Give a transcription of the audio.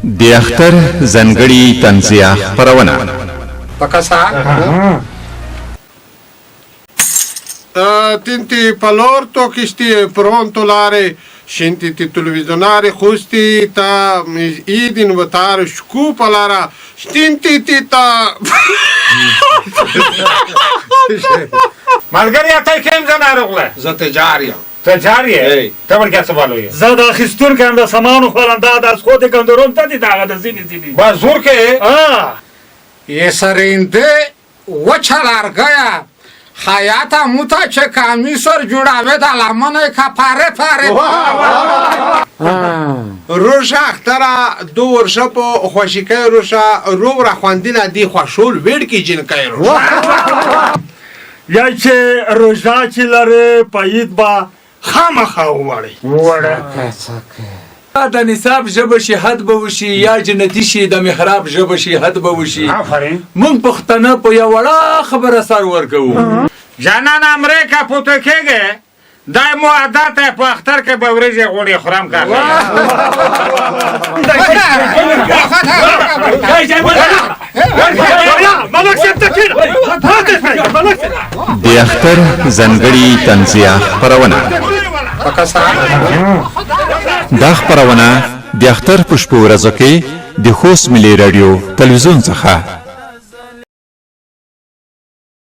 د اختر ځانګړې طنزیه خپرونه Tinti palorto che sti pronto lare senti ti televizionare costi ta idin votare scupa lara stinti ti ta ملګری ته کوم ځای راغله za tejariya تجاری ته ورګه سوالو یې زه د اخیستون کوم د سامانو خورنده د خو د کندروم ته دي دغه د زینې با زور کې ye sarinde وچلارګیا خیاطه موتا چې کامیسر جوړاوه د لمنه کا پاره پاره روشا اخترا دو ورشه په خوشیکه روشا رو را خواندینه دی خوشول وړ کی جن کای روشا یا چې روزا چې لره پاید با خامخا وړي د نصاب ژبه شي حد به وشي یا جنتی شي د محراب ژبه شي حد به وشي مونږ پښتانه په یو وړه خبره سر ورکو جانان امریکا پوته کېږي دای مو عادت په اختر کې به ورځي غوړي خرام کار د اختر ځانګړې طنزیه خپرونه دا خپرونه د اختر په شپو ورځو کې د خوست ملي راډیو تلویزون څخه